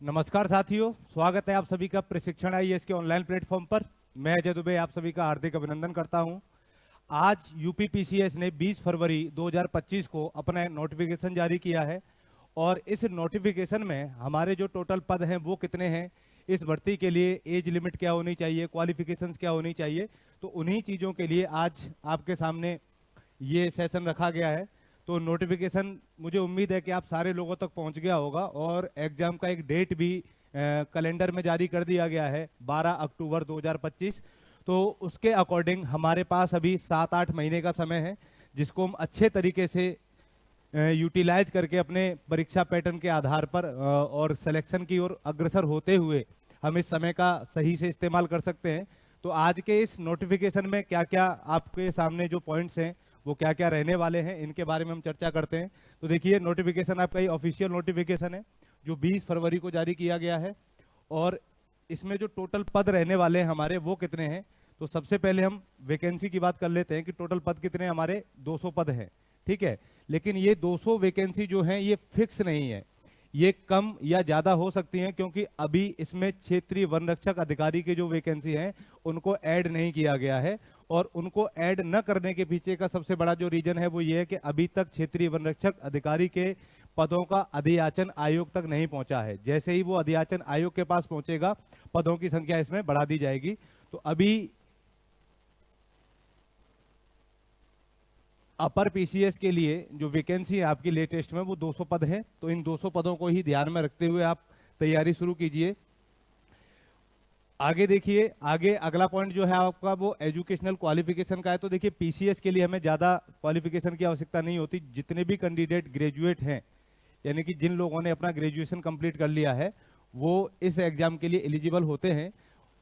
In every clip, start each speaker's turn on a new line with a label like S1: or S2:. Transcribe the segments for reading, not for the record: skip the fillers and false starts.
S1: नमस्कार साथियों, स्वागत है आप सभी का प्रशिक्षण आईएएस के ऑनलाइन प्लेटफॉर्म पर। मैं अजय दुबे आप सभी का हार्दिक अभिनंदन करता हूं। आज यूपी पीसीएस ने 20 फरवरी 2025 को अपना नोटिफिकेशन जारी किया है और इस नोटिफिकेशन में हमारे जो टोटल पद हैं वो कितने हैं, इस भर्ती के लिए एज लिमिट क्या होनी चाहिए, क्वालिफिकेशंस क्या होनी चाहिए, तो उन्हीं चीज़ों के लिए आज आपके सामने ये सेशन रखा गया है। तो नोटिफिकेशन मुझे उम्मीद है कि आप सारे लोगों तक पहुंच गया होगा और एग्जाम का एक डेट भी कैलेंडर में जारी कर दिया गया है 12 अक्टूबर 2025। तो उसके अकॉर्डिंग हमारे पास अभी 7-8 महीने का समय है, जिसको हम अच्छे तरीके से यूटिलाइज करके अपने परीक्षा पैटर्न के आधार पर और सिलेक्शन की ओर अग्रसर होते हुए हम इस समय का सही से इस्तेमाल कर सकते हैं। तो आज के इस नोटिफिकेशन में क्या क्या आपके सामने जो पॉइंट्स हैं वो क्या क्या रहने वाले हैं, इनके बारे में हम चर्चा करते हैं। तो देखिए, नोटिफिकेशन आपका ये ऑफिशियल नोटिफिकेशन है जो 20 फरवरी को जारी किया गया है और इसमें जो टोटल पद रहने वाले हैं हमारे वो कितने हैं। तो सबसे पहले हम वैकेंसी की बात कर लेते हैं कि टोटल पद कितने हैं। हमारे 200 पद हैं, ठीक है। लेकिन ये 200 वैकेंसी जो है ये फिक्स नहीं है, ये कम या ज्यादा हो सकती हैं, क्योंकि अभी इसमें क्षेत्रीय वन रक्षक अधिकारी के जो वैकेंसी हैं उनको ऐड नहीं किया गया है। और उनको ऐड न करने के पीछे का सबसे बड़ा जो रीजन है वो ये है कि अभी तक क्षेत्रीय वन रक्षक अधिकारी के पदों का अधियाचन आयोग तक नहीं पहुंचा है। जैसे ही वो अधियाचन आयोग के पास पहुंचेगा, पदों की संख्या इसमें बढ़ा दी जाएगी। तो अभी अपर पीसीएस के लिए जो वैकेंसी है आपकी लेटेस्ट में वो 200 पद है। तो इन 200 पदों को ही ध्यान में रखते हुए आप तैयारी शुरू कीजिए। आगे देखिए, आगे अगला पॉइंट जो है आपका वो एजुकेशनल क्वालिफिकेशन का है। तो देखिए, पीसीएस के लिए हमें ज्यादा क्वालिफिकेशन की आवश्यकता नहीं होती। जितने भी कैंडिडेट ग्रेजुएट हैं, यानी कि जिन लोगों ने अपना ग्रेजुएशन कंप्लीट कर लिया है, वो इस एग्जाम के लिए एलिजिबल होते हैं,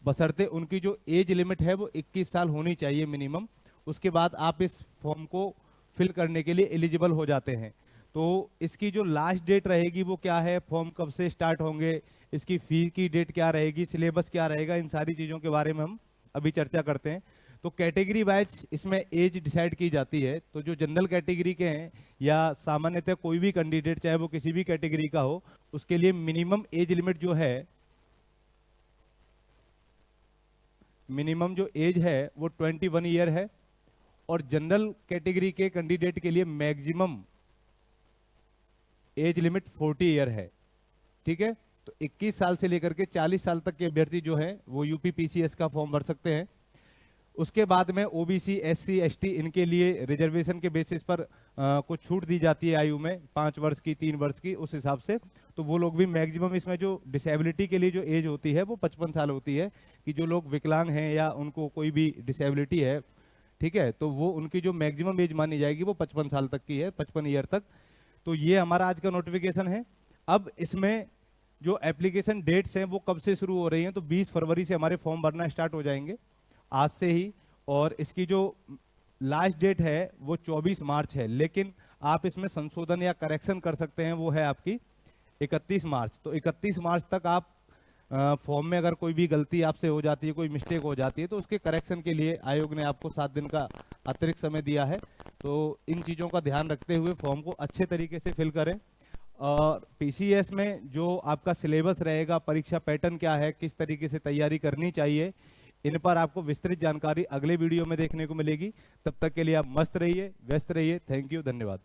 S1: बशर्ते उनकी जो एज लिमिट है वो 21 साल होनी चाहिए मिनिमम। उसके बाद आप इस फॉर्म को फिल करने के लिए एलिजिबल हो जाते हैं। तो इसकी जो लास्ट डेट रहेगी वो क्या है, फॉर्म कब से स्टार्ट होंगे, इसकी फीस की डेट क्या रहेगी, सिलेबस क्या रहेगा, इन सारी चीज़ों के बारे में हम अभी चर्चा करते हैं। तो कैटेगरी वाइज इसमें एज डिसाइड की जाती है। तो जो जनरल कैटेगरी के हैं या सामान्यतः कोई भी कैंडिडेट चाहे वो किसी भी कैटेगरी का हो, उसके लिए मिनिमम एज लिमिट जो है, मिनिमम जो एज है वो 21 ईयर है। और जनरल कैटेगरी के कैंडिडेट के लिए मैक्सिमम एज लिमिट 40 ईयर है, ठीक है। तो 21 साल से लेकर के 40 साल तक के अभ्यर्थी जो है वो यूपी पीसीएस का फॉर्म भर सकते हैं। उसके बाद में ओबीसी, एससी, एसटी इनके लिए रिजर्वेशन के बेसिस पर कुछ छूट दी जाती है आयु में, 5 वर्ष की, 3 वर्ष की, उस हिसाब से। तो वो लोग भी मैक्सिमम, इसमें जो डिसेबिलिटी के लिए जो एज होती है वो 55 साल होती है, कि जो लोग विकलांग हैं या उनको कोई भी डिसेबिलिटी है, ठीक है, तो वो उनकी जो मैक्सिमम एज मानी जाएगी वो 55 साल तक की है, 55 ईयर तक। तो ये हमारा आज का नोटिफिकेशन है। अब इसमें जो एप्लीकेशन डेट्स हैं वो कब से शुरू हो रही हैं, तो 20 फरवरी से हमारे फॉर्म भरना स्टार्ट हो जाएंगे, आज से ही। और इसकी जो लास्ट डेट है वो 24 मार्च है, लेकिन आप इसमें संशोधन या करेक्शन कर सकते हैं, वो है आपकी 31 मार्च। तो 31 मार्च तक आप फॉर्म में अगर कोई भी गलती आपसे हो जाती है, कोई मिस्टेक हो जाती है, तो उसके करेक्शन के लिए आयोग ने आपको 7 दिन का अतिरिक्त समय दिया है। तो इन चीज़ों का ध्यान रखते हुए फॉर्म को अच्छे तरीके से फिल करें। और पीसीएस में जो आपका सिलेबस रहेगा, परीक्षा पैटर्न क्या है, किस तरीके से तैयारी करनी चाहिए, इन पर आपको विस्तृत जानकारी अगले वीडियो में देखने को मिलेगी। तब तक के लिए आप मस्त रहिए, व्यस्त रहिए। थैंक यू, धन्यवाद।